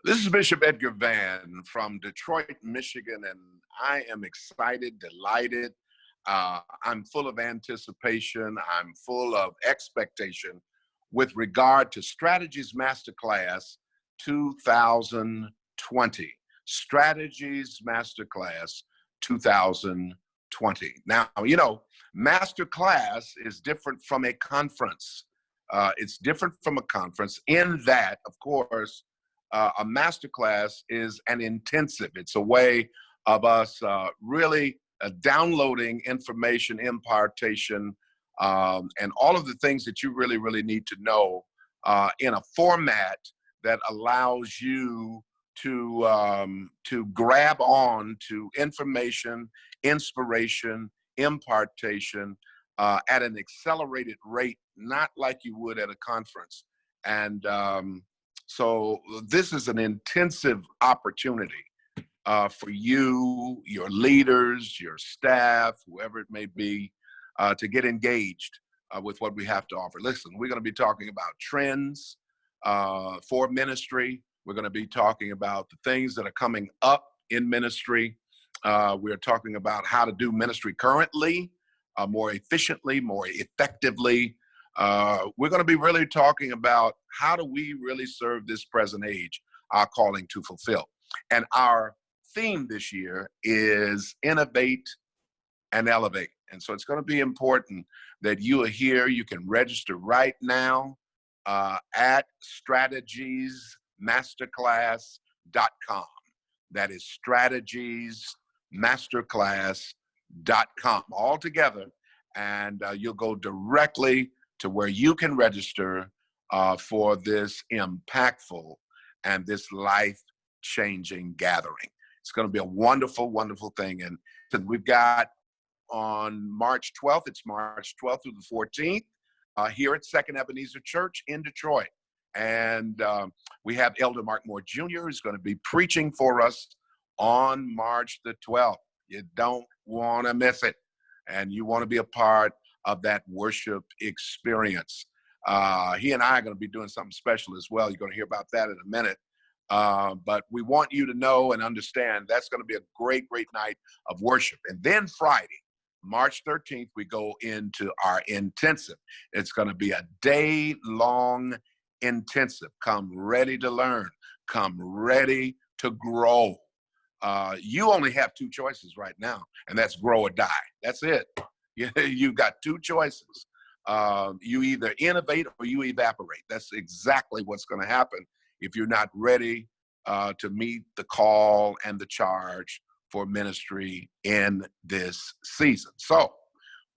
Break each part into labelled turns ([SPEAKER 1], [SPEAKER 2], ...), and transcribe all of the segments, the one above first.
[SPEAKER 1] This is Bishop Edgar Vann from Detroit, Michigan, and I am excited, delighted. I'm full of anticipation. I'm full of expectation with regard to Strategies Masterclass 2020. Strategies Masterclass 2020. Now, Masterclass is different from a conference. It's different from a conference in that, of course, a masterclass is an intensive. It's a way of us really downloading information, impartation, and all of the things that you really, really need to know in a format that allows you to grab on to information, inspiration, impartation at an accelerated rate, not like you would at a conference. And so this is an intensive opportunity for you, your leaders, your staff, whoever it may be, to get engaged with what we have to offer. Listen, we're going to be talking about trends for ministry. We're going to be talking about the things that are coming up in ministry. We're talking about how to do ministry currently, more efficiently, more effectively. We're going to be really talking about how do we really serve this present age, our calling to fulfill. And our theme this year is innovate and elevate. And so it's going to be important that you are here. You can register right now at strategiesmasterclass.com. That is strategiesmasterclass.com all together. And you'll go directly to where you can register for this impactful and this life-changing gathering. It's going to be a wonderful, wonderful thing. And we've got on March 12th, it's March 12th through the 14th, here at Second Ebenezer Church in Detroit. And we have Elder Mark Moore Jr. who's going to be preaching for us on March the 12th. You don't want to miss it. And you want to be a part of that worship experience. He and I are going to be doing something special as well. You're going to hear about that in a minute. But we want you to know and understand that's going to be a great, great night of worship. And then Friday, March 13th, we go into our intensive. It's going to be a day-long intensive. Come ready to learn. Come ready to grow. You only have two choices right now, and that's grow or die. That's it. You've got two choices. You either innovate or you evaporate. That's exactly what's going to happen if you're not ready to meet the call and the charge for ministry in this season. So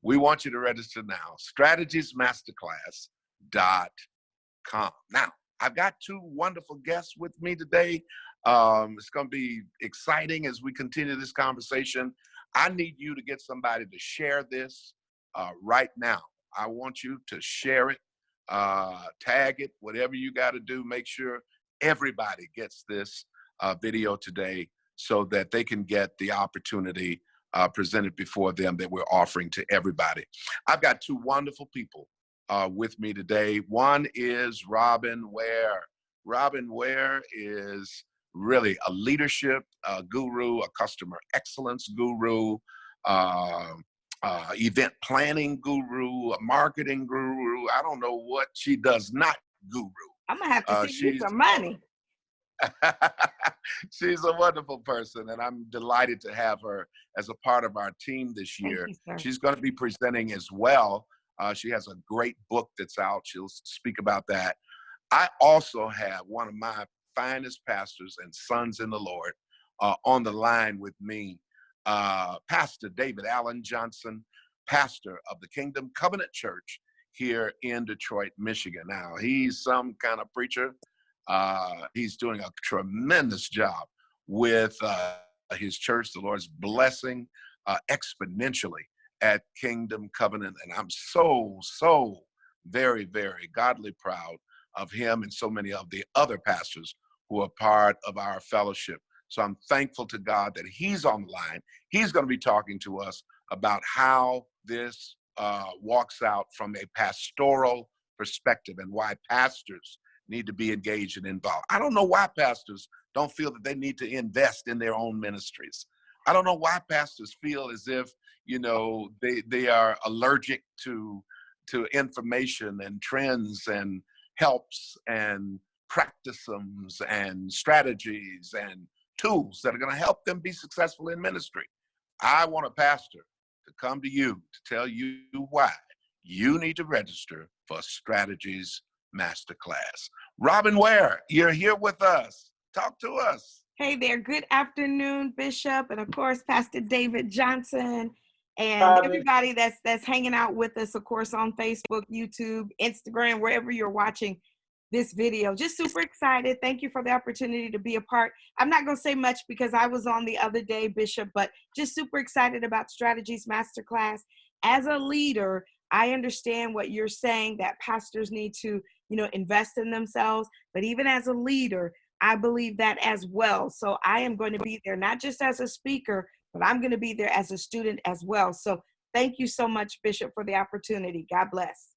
[SPEAKER 1] we want you to register now, strategiesmasterclass.com. Now, I've got two wonderful guests with me today. It's going to be exciting as we continue this conversation. I need you to get somebody to share this right now. I want you to share it, tag it, whatever you got to do. Make sure everybody gets this video today so that they can get the opportunity presented before them that we're offering to everybody. I've got two wonderful people with me today. One is Robin Ware. Robin Ware is really a leadership guru, a customer excellence guru, event planning guru, a marketing guru. I don't know what she does not guru.
[SPEAKER 2] I'm going to have to see you some money.
[SPEAKER 1] She's a wonderful person, and I'm delighted to have her as a part of our team this year. She's going to be presenting as well. She has a great book that's out. She'll speak about that. I also have one of my finest pastors and sons in the Lord on the line with me, Pastor David Allen Johnson, pastor of the Kingdom Covenant Church here in Detroit, Michigan. Now, he's some kind of preacher. He's doing a tremendous job with his church. The Lord's blessing exponentially at Kingdom Covenant. And I'm so very, very godly proud of him and so many of the other pastors who are part of our fellowship. So I'm thankful to God that he's on the line. He's going to be talking to us about how this walks out from a pastoral perspective and why pastors need to be engaged and involved. I don't know why pastors don't feel that they need to invest in their own ministries. I don't know why pastors feel as if, you know, they are allergic to information and trends and helps and practicisms and strategies and tools that are going to help them be successful in ministry. I want a pastor to come to you to tell you why you need to register for Strategies Masterclass. Robin Ware, you're here with us. Talk to us.
[SPEAKER 2] Hey there. Good afternoon, Bishop, and of course, Pastor David Johnson, and everybody that's hanging out with us, of course, on Facebook, YouTube, Instagram, wherever you're watching this video. Just super excited. Thank you for the opportunity to be a part. I'm not going to say much because I was on the other day, Bishop, but just super excited about Strategies Masterclass. As a leader, I understand what you're saying, that pastors need to, you know, invest in themselves. But even as a leader, I believe that as well. So I am going to be there, not just as a speaker, but I'm going to be there as a student as well. So thank you so much, Bishop, for the opportunity. God bless.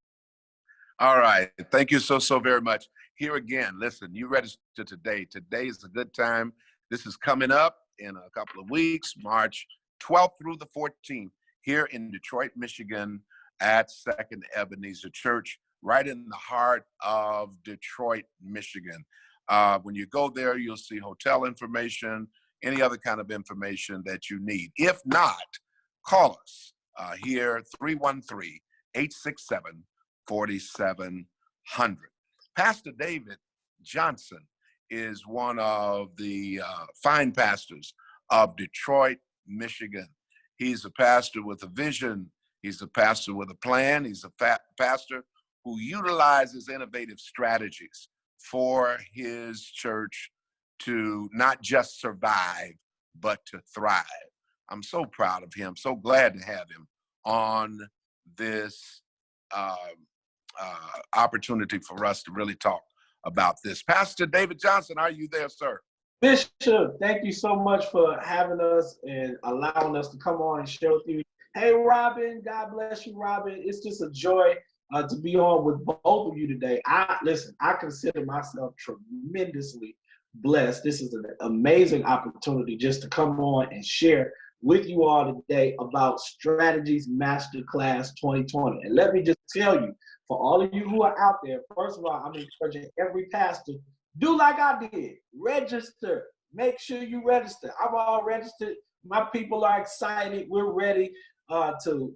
[SPEAKER 1] All right. Thank you so very much. Here again, listen, you register today. Today is a good time. This is coming up in a couple of weeks, March 12th through the 14th, here in Detroit, Michigan, at Second Ebenezer Church, right in the heart of Detroit, Michigan. When you go there, you'll see hotel information, any other kind of information that you need. If not, call us here, 313-867-4700. Pastor David Johnson is one of the fine pastors of Detroit, Michigan. He's a pastor with a vision. He's a pastor with a plan. He's a pastor who utilizes innovative strategies for his church to not just survive, but to thrive. I'm so proud of him, so glad to have him on this opportunity for us to really talk about this. Pastor David Johnson, are you there, sir?
[SPEAKER 3] Bishop, thank you so much for having us and allowing us to come on and share with you. Hey, Robin, God bless you, Robin. It's just a joy to be on with both of you today. I consider myself tremendously blessed. This is an amazing opportunity just to come on and share with you all today about Strategies Masterclass 2020. And let me just tell you, for all of you who are out there, first of all, I'm encouraging every pastor, do like I did. Register. Make sure you register. I'm all registered. My people are excited. We're ready to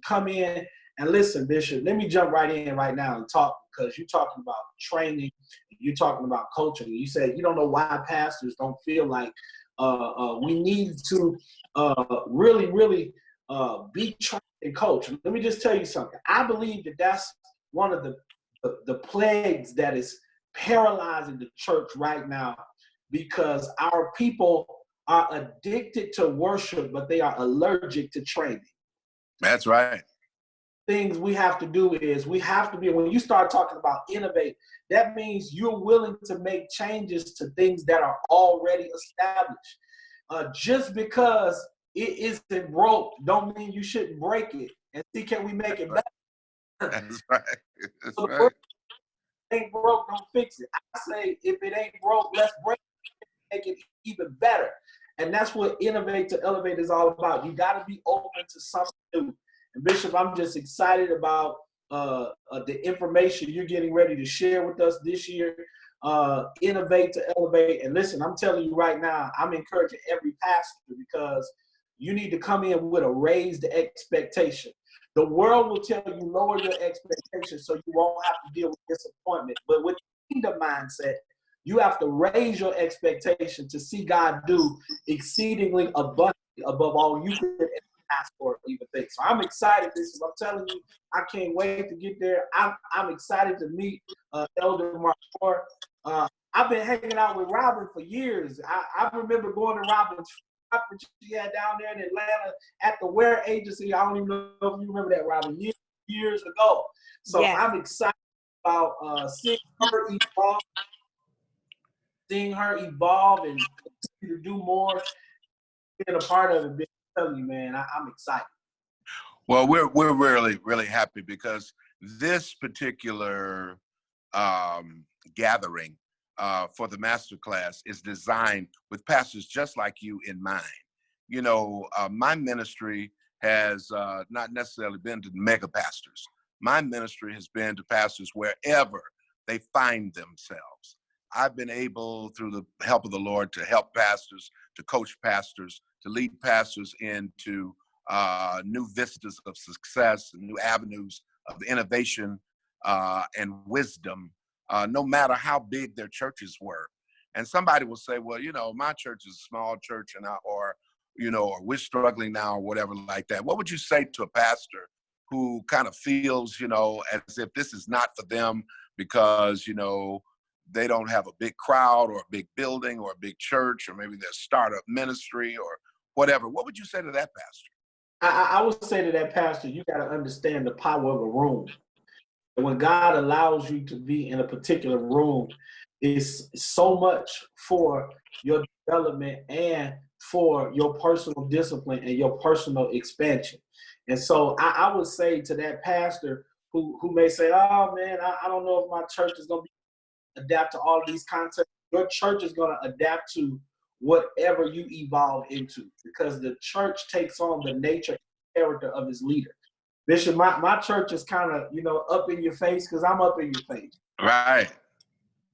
[SPEAKER 3] come in. And listen, Bishop, let me jump right in right now and talk, because you're talking about training, you're talking about coaching. You said you don't know why pastors don't feel like we need to really be trained and coached. Let me just tell you something. I believe that that's one of the plagues that is paralyzing the church right now, because our people are addicted to worship, but they are allergic to training.
[SPEAKER 1] That's right.
[SPEAKER 3] Things we have to do is we have to be, when you start talking about innovate, that means you're willing to make changes to things that are already established. Just because it isn't broke don't mean you shouldn't break it and see, can we make it better?
[SPEAKER 1] That's right. That's
[SPEAKER 3] so
[SPEAKER 1] right.
[SPEAKER 3] Ain't broke, don't fix it. I say if it ain't broke, let's break it, make it even better. And that's what innovate to elevate is all about. You got to be open to something new. And Bishop, I'm just excited about the information you're getting ready to share with us this year. Innovate to elevate. And listen, I'm telling you right now, I'm encouraging every pastor, because you need to come in with a raised expectation. The world will tell you lower your expectations so you won't have to deal with disappointment. But with the kingdom mindset, you have to raise your expectation to see God do exceedingly abundantly above all you could ask for or even think. So I'm excited. I'm telling you, I can't wait to get there. I'm excited to meet Elder Mark. I've been hanging out with Robin for years. I remember going to Robin's conference she had down there in Atlanta at the Ware agency. I don't even know if you remember that, Robin, years ago. So yeah. I'm excited about seeing her evolve and continue to do more, being a part of it. I'm telling you, man, I'm excited.
[SPEAKER 1] Well, we're really happy, because this particular gathering for the masterclass is designed with pastors just like you in mind. You know, my ministry has not necessarily been to mega pastors. My ministry has been to pastors wherever they find themselves. I've been able, through the help of the Lord, to help pastors, to coach pastors, to lead pastors into new vistas of success and new avenues of innovation and wisdom, no matter how big their churches were. And somebody will say, well, you know, my church is a small church, and or we're struggling now, or whatever like that. What would you say to a pastor who kind of feels, you know, as if this is not for them because, you know, they don't have a big crowd or a big building or a big church, or maybe their startup ministry or whatever? What would you say to that pastor?
[SPEAKER 3] I would say to that pastor, you got to understand the power of a room. When God allows you to be in a particular room, it's so much for your development and for your personal discipline and your personal expansion. And so I would say to that pastor who may say, oh man, I don't know if my church is going to adapt to all of these concepts. Your church is going to adapt to whatever you evolve into, because the church takes on the nature and character of its leader. Bishop, my church is kind of, you know, up in your face because I'm up in your face.
[SPEAKER 1] Right.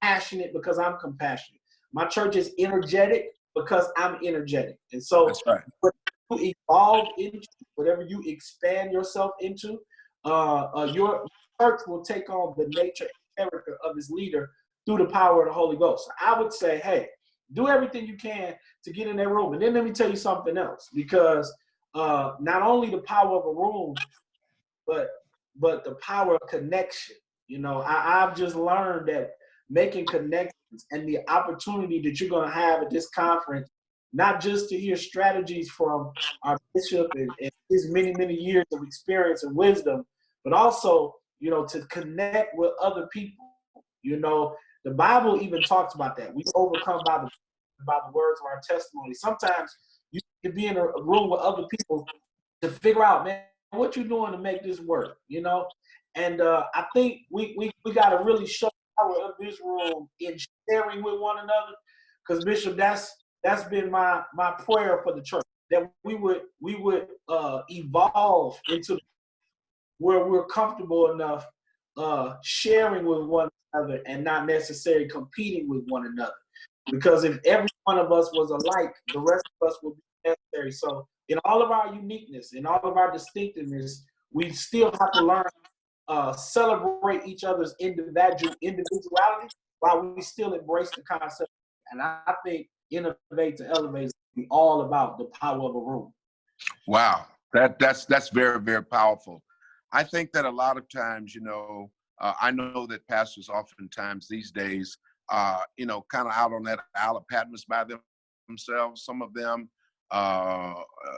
[SPEAKER 3] Passionate because I'm compassionate. My church is energetic because I'm energetic. And so
[SPEAKER 1] that's right.
[SPEAKER 3] What you evolve into, whatever you expand yourself into, your church will take on the nature and character of its leader through the power of the Holy Ghost. So I would say, hey, do everything you can to get in that room. And then let me tell you something else, because not only the power of a room, but the power of connection. You know, I've just learned that making connections and the opportunity that you're going to have at this conference, not just to hear strategies from our bishop and his many, many years of experience and wisdom, but also, you know, to connect with other people. You know, the Bible even talks about that. We overcome by the words of our testimony. Sometimes you can be in a room with other people to figure out, man, what you doing to make this work, you know? And I think we got to really show the power of this room in sharing with one another. Because Bishop, that's been my prayer for the church, that we would evolve into where we're comfortable enough sharing with one another and not necessarily competing with one another. Because if every one of us was alike, the rest of us would be necessary. So in all of our uniqueness, in all of our distinctiveness, we still have to learn celebrate each other's individuality while we still embrace the concept. And I think innovate to elevate is all about the power of a room.
[SPEAKER 1] Wow, that's very, very powerful. I think that a lot of times, you know, I know that pastors oftentimes these days, you know, kind of out on that Isle of Patmos by themselves. Some of them,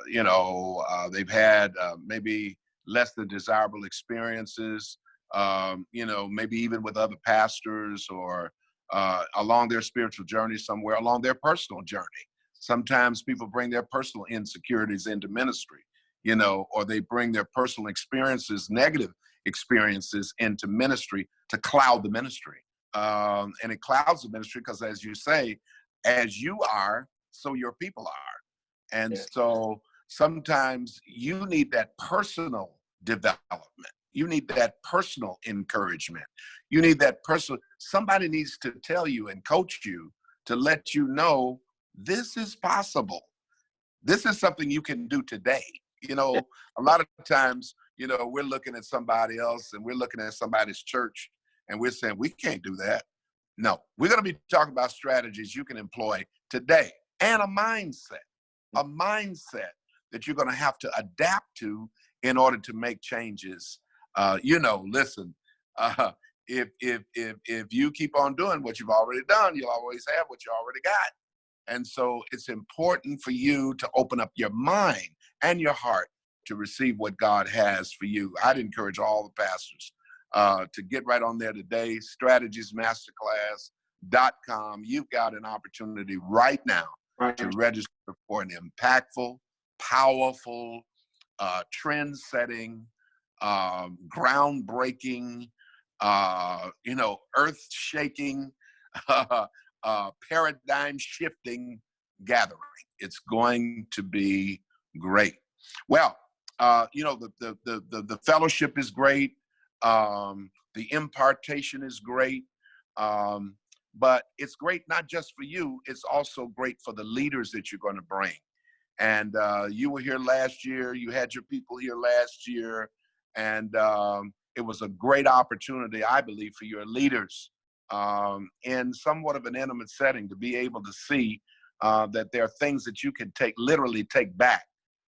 [SPEAKER 1] you know, they've had maybe less than desirable experiences, you know, maybe even with other pastors or along their spiritual journey somewhere, along their personal journey. Sometimes people bring their personal insecurities into ministry, you know, or they bring their personal experiences, negative experiences into ministry to cloud the ministry. And it clouds the ministry because, as you say, as you are, so your people are. And so sometimes you need that personal development. You need that personal encouragement. You need that personal, somebody needs to tell you and coach you to let you know this is possible. This is something you can do today. You know, a lot of times, you know, we're looking at somebody else and we're looking at somebody's church and we're saying, we can't do that. No, we're going to be talking about strategies you can employ today and a mindset that you're going to have to adapt to in order to make changes. You know, listen, if you keep on doing what you've already done, you'll always have what you already got. And so it's important for you to open up your mind and your heart to receive what God has for you. I'd encourage all the pastors to get right on there today, strategiesmasterclass.com. You've got an opportunity right now to register for an impactful, powerful, trend-setting, groundbreaking, earth-shaking, paradigm-shifting gathering. It's going to be great. Well, the fellowship is great. The impartation is great. But it's great not just for you, it's also great for the leaders that you're going to bring. And you were here last year, you had your people here last year, and it was a great opportunity, I believe, for your leaders in somewhat of an intimate setting to be able to see that there are things that you can literally take back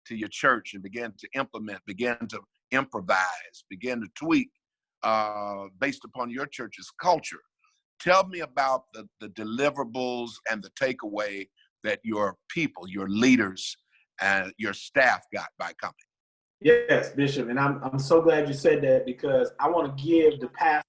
[SPEAKER 1] to your church and begin to implement, begin to improvise, begin to tweak based upon your church's culture. Tell me about the deliverables and the takeaway that your people, your leaders, and your staff got by coming.
[SPEAKER 3] Yes, Bishop, and I'm so glad you said that, because I want to give the pastor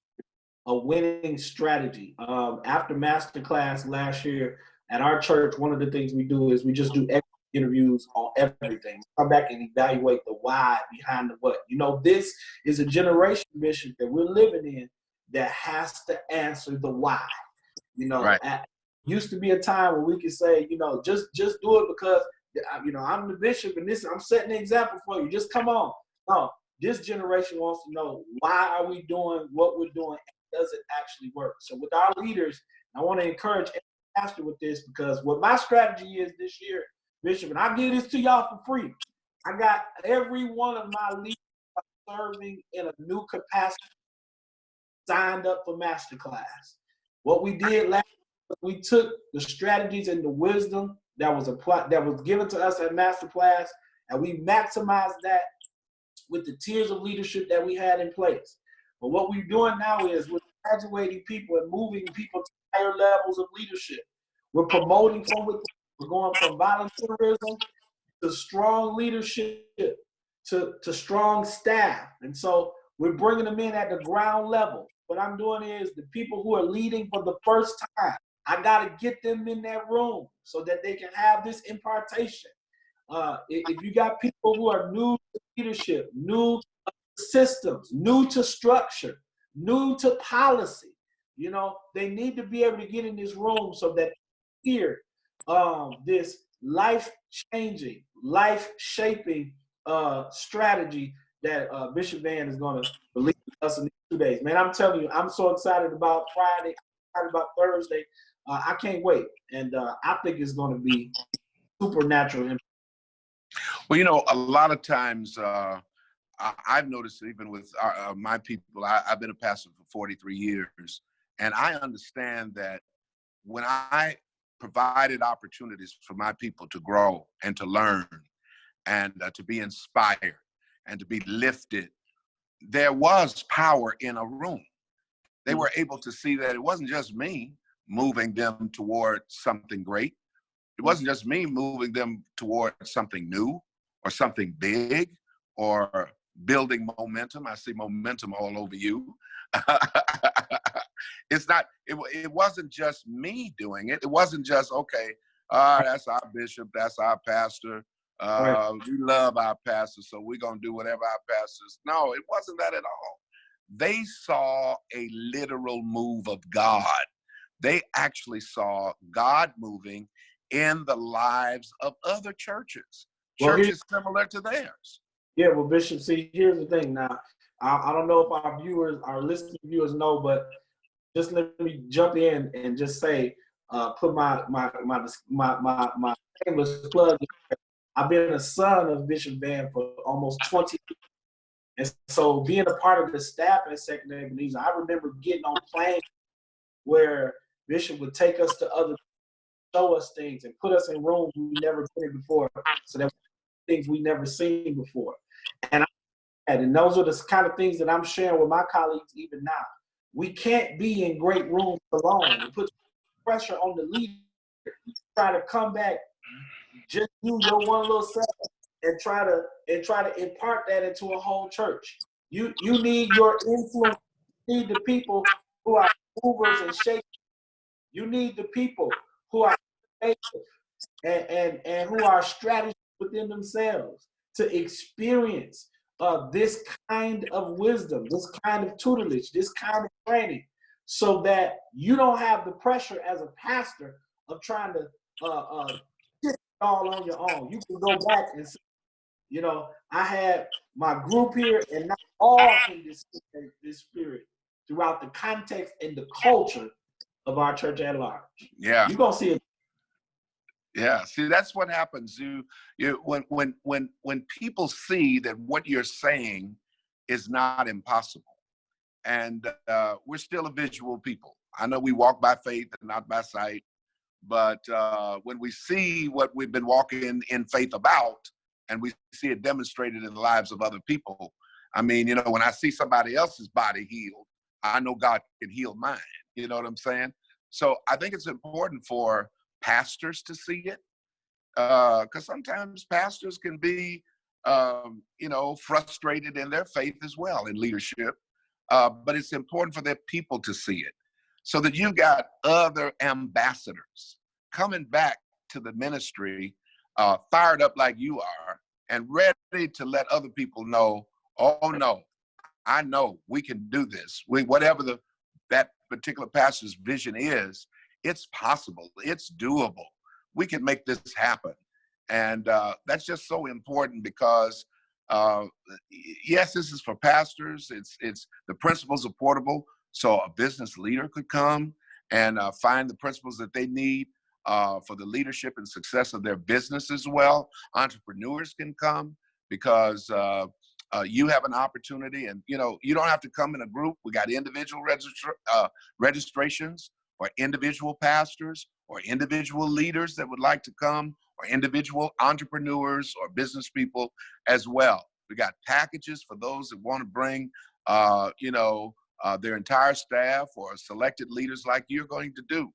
[SPEAKER 3] a winning strategy. After Masterclass last year at our church, one of the things we do is we just do interviews on everything. Come back and evaluate the why behind the what. This is a generation, Bishop, that we're living in that has to answer the why.
[SPEAKER 1] Right.
[SPEAKER 3] Used to be a time where we could say, just do it because, I'm the bishop and I'm setting the example for you. Just come on. No, this generation wants to know, why are we doing what we're doing? And does it actually work? So with our leaders, I want to encourage every pastor with this, because what my strategy is this year, Bishop, and I'll give this to y'all for free. I got every one of my leaders serving in a new capacity signed up for Masterclass. What we did last year, we took the strategies and the wisdom that was given to us at Masterclass, and we maximized that with the tiers of leadership that we had in place. But what we're doing now is we're graduating people and moving people to higher levels of leadership. We're promoting from within. We're going from volunteerism to strong leadership to strong staff. And so we're bringing them in at the ground level. What I'm doing is the people who are leading for the first time, I got to get them in that room so that they can have this impartation. If you got people who are new to leadership, new to systems, new to structure, new to policy, they need to be able to get in this room so that they hear this life-changing, life-shaping strategy that Bishop Vann is going to release us in 2 days. Man, I'm telling you, I'm so excited about Friday, I'm excited about Thursday. I can't wait. And I think it's going to be supernatural.
[SPEAKER 1] Well, a lot of times I've noticed, even with my people, I've been a pastor for 43 years, and I understand that when I provided opportunities for my people to grow and to learn and to be inspired and to be lifted, there was power in a room. They were able to see that it wasn't just me moving them toward something great. It wasn't just me moving them toward something new or something big or building momentum. I see momentum all over you. It wasn't just me doing it. It wasn't just, okay, that's our bishop, that's our pastor. We love our pastor, so we're going to do whatever our pastors. No, it wasn't that at all. They saw a literal move of God. They actually saw God moving in the lives of other churches, churches similar to theirs.
[SPEAKER 3] Yeah, well, Bishop, see, here's the thing now. I don't know if our listening viewers know, but just let me jump in and just say, put my shameless plug. I've been a son of Bishop Vann for almost 20 years. And so being a part of the staff at Second Ebenezer, I remember getting on planes where Bishop would take us to other, show us things and put us in rooms we never been in before, so that things we never seen before. And those are the kind of things that I'm sharing with my colleagues even now. We can't be in great rooms alone. It puts pressure on the leader to try to come back, just do your one little self and try to impart that into a whole church. You need your influence. You need the people who are movers and shakers. You need the people who are creative and who are strategists within themselves to experience this kind of wisdom, this kind of tutelage, this kind of training, so that you don't have the pressure as a pastor of trying to get it all on your own. You can go back and say, you know, I had my group here, and not all can disseminate this spirit throughout the context and the culture of our church at large.
[SPEAKER 1] Yeah.
[SPEAKER 3] You're gonna see it.
[SPEAKER 1] Yeah, see, that's what happens. When people see that what you're saying is not impossible, and we're still a visual people. I know we walk by faith and not by sight, but when we see what we've been walking in faith about, and we see it demonstrated in the lives of other people, I mean, you know, when I see somebody else's body healed, I know God can heal mine. You know what I'm saying? So I think it's important for pastors to see it, because sometimes pastors can be, you know, frustrated in their faith as well in leadership. But it's important for their people to see it, so that you've got other ambassadors coming back to the ministry, fired up like you are, and ready to let other people know, oh no, I know we can do this. Whatever that particular pastor's vision is, it's possible, it's doable. We can make this happen. And that's just so important, because yes, this is for pastors. It's the principles are portable. So a business leader could come and find the principles that they need for the leadership and success of their business as well. Entrepreneurs can come, because you have an opportunity, and you know, you don't have to come in a group. We got individual registrations for individual pastors or individual leaders that would like to come, or individual entrepreneurs or business people as well. We got packages for those that want to bring, you know, their entire staff or selected leaders like you're going to do.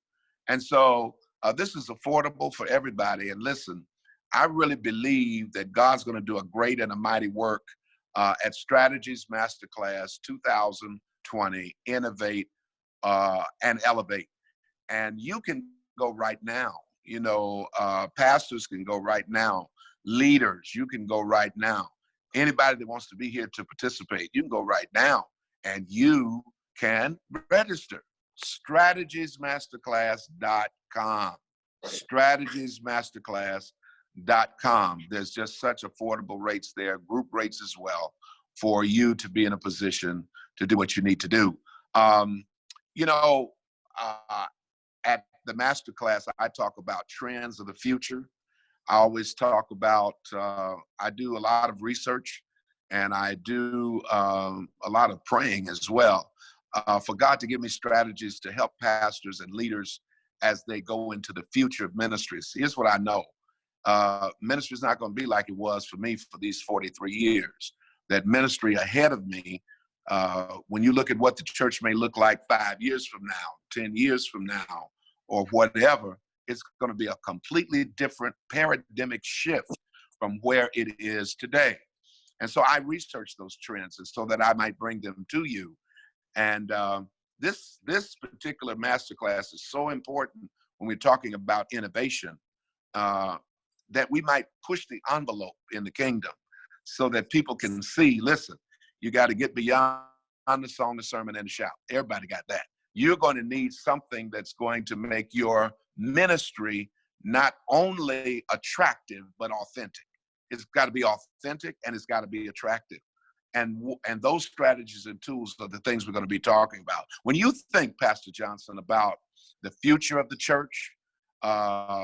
[SPEAKER 1] And so this is affordable for everybody. And listen, I really believe that God's going to do a great and a mighty work at Strategies Masterclass 2020, Innovate and Elevate. And you can go right now. You know, pastors can go right now. Leaders, you can go right now. Anybody that wants to be here to participate, you can go right now, and you can register. Strategiesmasterclass.com. Strategiesmasterclass.com. There's just such affordable rates there, group rates as well, for you to be in a position to do what you need to do. You know, at the masterclass, I talk about trends of the future. I always talk about, I do a lot of research, and I do a lot of praying as well, for God to give me strategies to help pastors and leaders as they go into the future of ministries. Here's what I know. Ministry is not going to be like it was for me for these 43 years. That ministry ahead of me, when you look at what the church may look like 5 years from now, 10 years from now, or whatever, it's going to be a completely different paradigmic shift from where it is today. And so I researched those trends, and so that I might bring them to you. And this particular masterclass is so important when we're talking about innovation, that we might push the envelope in the kingdom, so that people can see, listen, you got to get beyond the song, the sermon, and the shout. Everybody got that. You're going to need something that's going to make your ministry not only attractive, but authentic. It's got to be authentic, and it's got to be attractive. And those strategies and tools are the things we're going to be talking about. When you think, Pastor Johnson, about the future of the church,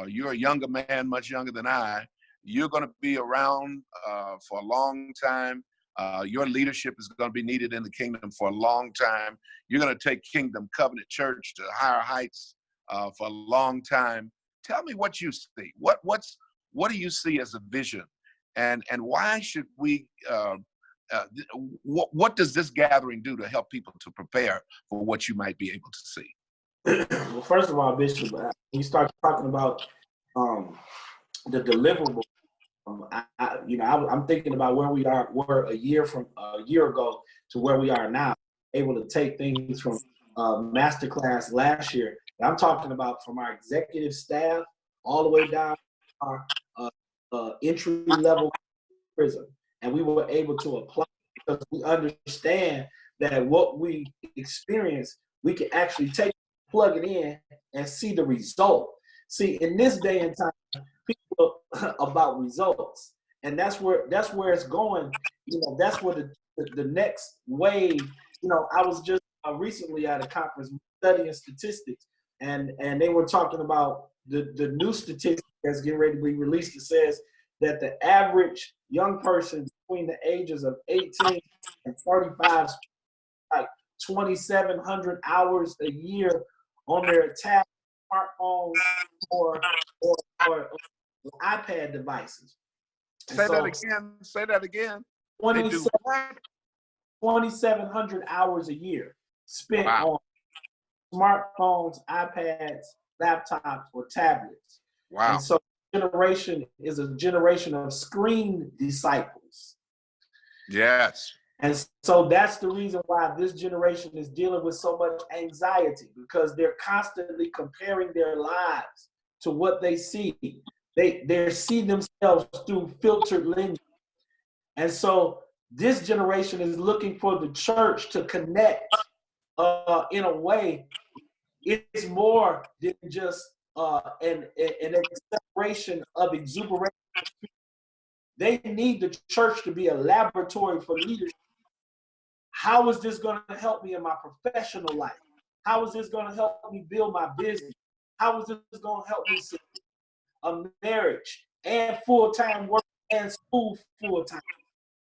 [SPEAKER 1] you're a younger man, much younger than I. You're going to be around for a long time. Your leadership is going to be needed in the kingdom for a long time. You're going to take Kingdom Covenant Church to higher heights for a long time. Tell me what you see. What do you see as a vision, and why should we? What does this gathering do to help people to prepare for what you might be able to see?
[SPEAKER 3] Well, first of all, Bishop, when you start talking about the deliverable, I'm thinking about where we were a year ago to where we are now, able to take things from masterclass last year. And I'm talking about from our executive staff all the way down to our entry level prison, and we were able to apply because we understand that what we experience, we can actually take, plug it in, and see the result. See, in this day and time, people about results, and that's where it's going. You know, that's where the next wave. You know, I was just recently at a conference studying statistics, and they were talking about the new statistics that's getting ready to be released. It says that the average young person between the ages of 18 and 35 is like 2,700 hours a year on their tablet, smartphones, or iPad devices. And
[SPEAKER 1] Say that again. Say that again.
[SPEAKER 3] 2,700 hours a year spent on smartphones, iPads, laptops, or tablets.
[SPEAKER 1] Wow.
[SPEAKER 3] And so generation is a generation of screen disciples.
[SPEAKER 1] Yes.
[SPEAKER 3] And so that's the reason why this generation is dealing with so much anxiety, because they're constantly comparing their lives to what they see. They see themselves through filtered lenses. And so this generation is looking for the church to connect in a way. It's more than just an acceleration of exuberation. They need the church to be a laboratory for leadership. How is this going to help me in my professional life? How is this going to help me build my business? How is this going to help me see a marriage and full-time work and school full-time?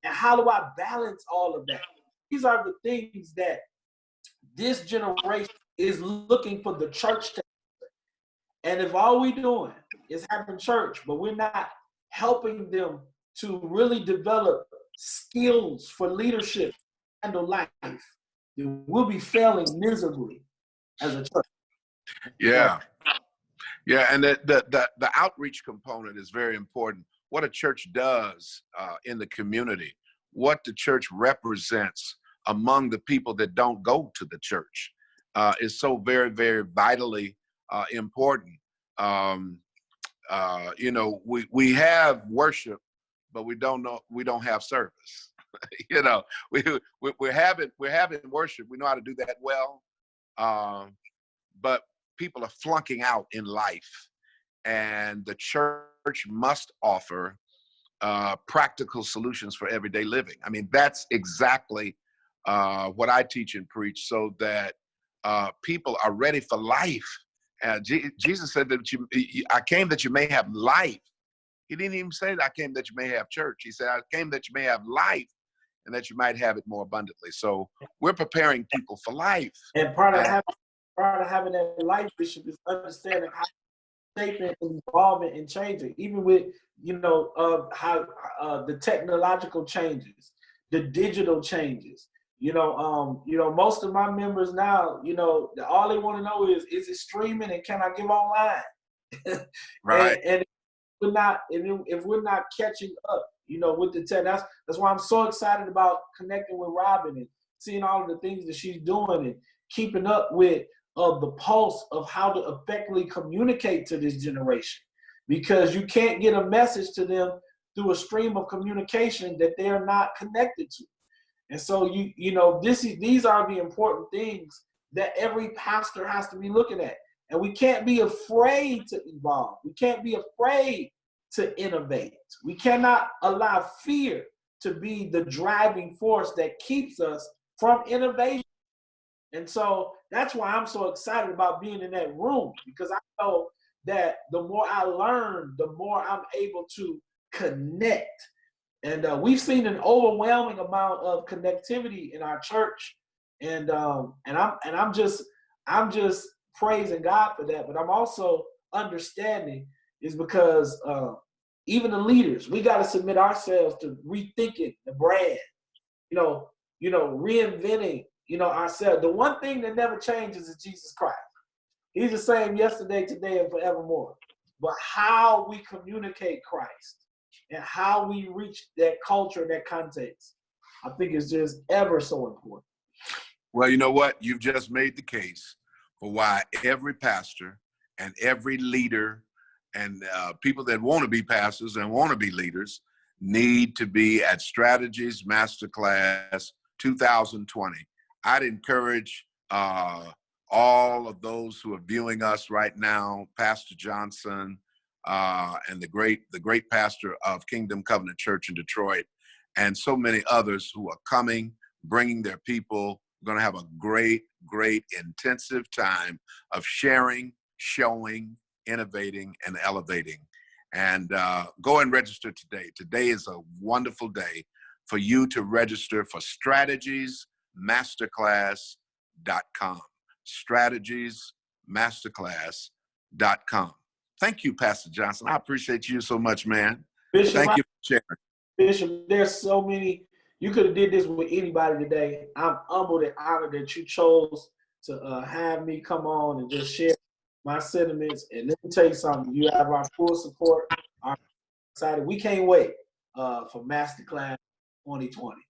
[SPEAKER 3] And how do I balance all of that? These are the things that this generation is looking for the church to. And if all we're doing is having church, but we're not helping them to really develop skills for leadership and life, then we'll be failing miserably as a church.
[SPEAKER 1] Yeah. Yeah, and the outreach component is very important. What a church does in the community, what the church represents among the people that don't go to the church is so very, very vitally important. You know, we have worship, but we don't have service. You know, we're having worship. We know how to do that well, but people are flunking out in life, and the church must offer practical solutions for everyday living. I mean, that's exactly what I teach and preach, so that people are ready for life. Jesus said that I came that you may have life. He didn't even say that I came that you may have church. He said, I came that you may have life and that you might have it more abundantly. So we're preparing people for life.
[SPEAKER 3] And part of having that life, Bishop, is understanding how shaping and evolving and changing, even with, you know, how the technological changes, the digital changes. You know, most of my members now, you know, all they want to know is it streaming and can I give online?
[SPEAKER 1] Right.
[SPEAKER 3] And if we're not catching up, you know, with the tech, that's why I'm so excited about connecting with Robin and seeing all of the things that she's doing and keeping up with the pulse of how to effectively communicate to this generation, because you can't get a message to them through a stream of communication that they're not connected to. And so you know, these are the important things that every pastor has to be looking at. And we can't be afraid to evolve. We can't be afraid to innovate. We cannot allow fear to be the driving force that keeps us from innovation. And so that's why I'm so excited about being in that room, because I know that the more I learn, the more I'm able to connect. And we've seen an overwhelming amount of connectivity in our church, and I'm just praising God for that. But I'm also understanding is because even the leaders, we got to submit ourselves to rethinking the brand, you know, reinventing, you know, ourselves. The one thing that never changes is Jesus Christ. He's the same yesterday, today, and forevermore. But how we communicate Christ and how we reach that culture, that context, I think is just ever so important.
[SPEAKER 1] Well, you know what? You've just made the case for why every pastor and every leader and people that want to be pastors and want to be leaders need to be at Strategies Masterclass 2020. I'd encourage all of those who are viewing us right now, Pastor Johnson, and the great pastor of Kingdom Covenant Church in Detroit, and so many others who are coming, bringing their people. We're going to have a great, great intensive time of sharing, showing, innovating, and elevating. And go and register today. Today is a wonderful day for you to register for strategiesmasterclass.com. strategiesmasterclass.com. Thank you, Pastor Johnson. I appreciate you so much, man.
[SPEAKER 3] Bishop,
[SPEAKER 1] Thank you for sharing.
[SPEAKER 3] Bishop, there's so many. You could have did this with anybody today. I'm humbled and honored that you chose to have me come on and just share my sentiments. And let me tell you something. You have our full support. I'm excited. We can't wait for Masterclass 2020.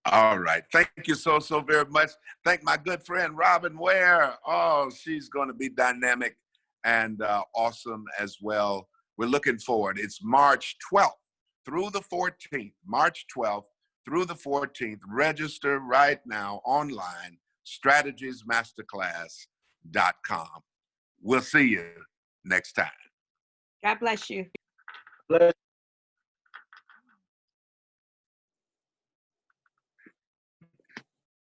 [SPEAKER 1] All right. Thank you so very much. Thank my good friend, Robin Ware. Oh, she's going to be dynamic and awesome as well. We're looking forward. It's March 12th through the 14th. March 12th through the 14th. Register right now online, strategiesmasterclass.com. We'll see you next time.
[SPEAKER 2] God bless you.
[SPEAKER 3] Bless